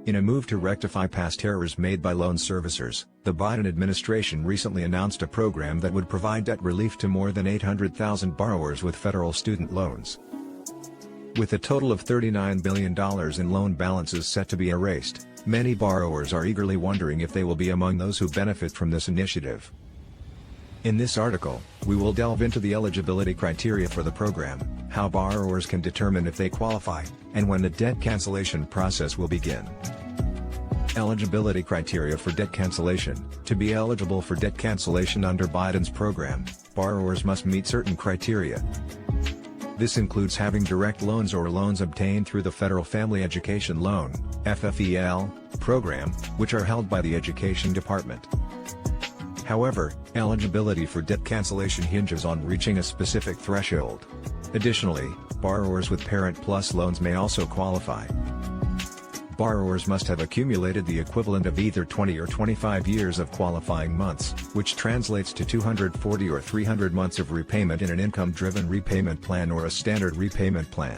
In a move to rectify past errors made by loan servicers, the Biden administration recently announced a program that would provide debt relief to more than 800,000 borrowers with federal student loans. With a total of $39 billion in loan balances set to be erased, many borrowers are eagerly wondering if they will be among those who benefit from this initiative. In this article, we will delve into the eligibility criteria for the program, how borrowers can determine if they qualify, and when the debt cancellation process will begin. Eligibility criteria for debt cancellation. To be eligible for debt cancellation under Biden's program, borrowers must meet certain criteria. This includes having direct loans or loans obtained through the Federal Family Education Loan (FFEL) program, which are held by the Education Department. However, eligibility for debt cancellation hinges on reaching a specific threshold. Additionally, borrowers with Parent Plus loans may also qualify. Borrowers must have accumulated the equivalent of either 20 or 25 years of qualifying months, which translates to 240 or 300 months of repayment in an income-driven repayment plan or a standard repayment plan.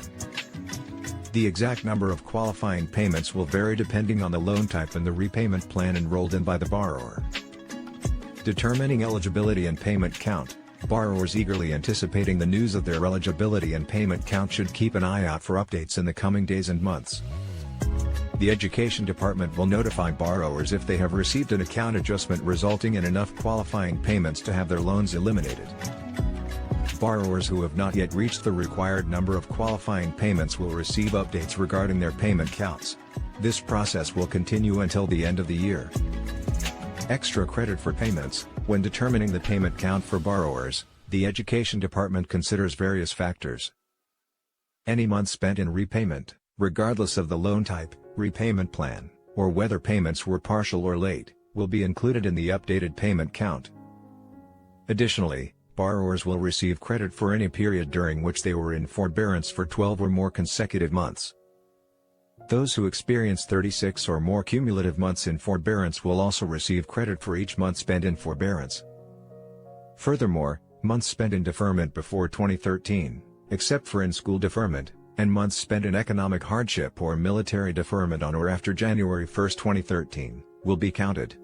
The exact number of qualifying payments will vary depending on the loan type and the repayment plan enrolled in by the borrower. Determining eligibility and payment count. Borrowers eagerly anticipating the news of their eligibility and payment count should keep an eye out for updates in the coming days and months. The Education Department will notify borrowers if they have received an account adjustment resulting in enough qualifying payments to have their loans eliminated. Borrowers who have not yet reached the required number of qualifying payments will receive updates regarding their payment counts. This process will continue until the end of the year. Extra credit for payments. When determining the payment count for borrowers, the Education Department considers various factors. Any month spent in repayment, regardless of the loan type, repayment plan, or whether payments were partial or late, will be included in the updated payment count. Additionally, borrowers will receive credit for any period during which they were in forbearance for 12 or more consecutive months. Those who experience 36 or more cumulative months in forbearance will also receive credit for each month spent in forbearance. Furthermore, months spent in deferment before 2013, except for in-school deferment, and months spent in economic hardship or military deferment on or after January 1, 2013, will be counted.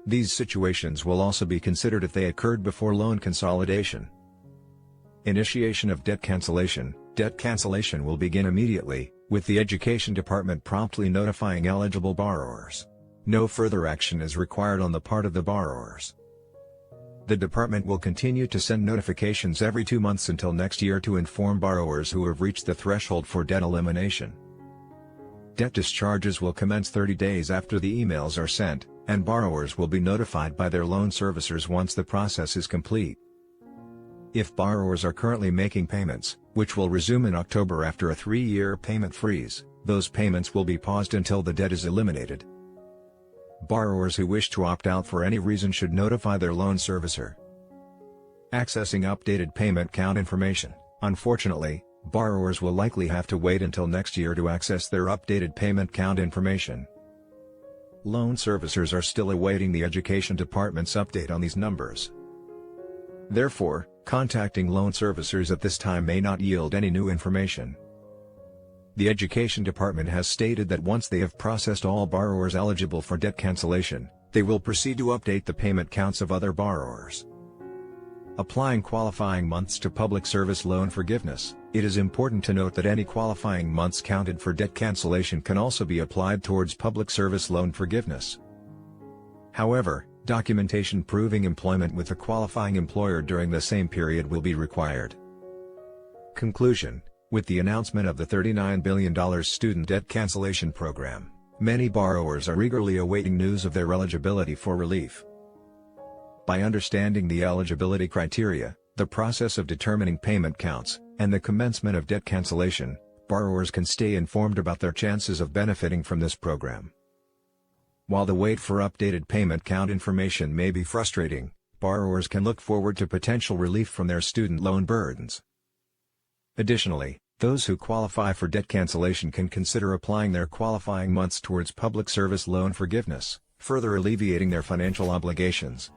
These situations will also be considered if they occurred before loan consolidation. Initiation of debt cancellation. Debt cancellation will begin immediately, with the Education Department promptly notifying eligible borrowers. No further action is required on the part of the borrowers. The department will continue to send notifications every 2 months until next year to inform borrowers who have reached the threshold for debt elimination. Debt discharges will commence 30 days after the emails are sent, and borrowers will be notified by their loan servicers once the process is complete. If borrowers are currently making payments, which will resume in October after a 3-year payment freeze, those payments will be paused until the debt is eliminated. Borrowers who wish to opt out for any reason should notify their loan servicer. Accessing updated payment count information. Unfortunately, borrowers will likely have to wait until next year to access their updated payment count information. Loan servicers are still awaiting the Education Department's update on these numbers. Therefore, contacting loan servicers at this time may not yield any new information. The Education Department has stated that once they have processed all borrowers eligible for debt cancellation, they will proceed to update the payment counts of other borrowers. Applying qualifying months to public service loan forgiveness. It is important to note that any qualifying months counted for debt cancellation can also be applied towards public service loan forgiveness. However, documentation proving employment with a qualifying employer during the same period will be required. Conclusion. With the announcement of the $39 billion student debt cancellation program, many borrowers are eagerly awaiting news of their eligibility for relief. By understanding the eligibility criteria, the process of determining payment counts, and the commencement of debt cancellation, borrowers can stay informed about their chances of benefiting from this program. While the wait for updated payment count information may be frustrating, borrowers can look forward to potential relief from their student loan burdens. Additionally, those who qualify for debt cancellation can consider applying their qualifying months towards public service loan forgiveness, further alleviating their financial obligations.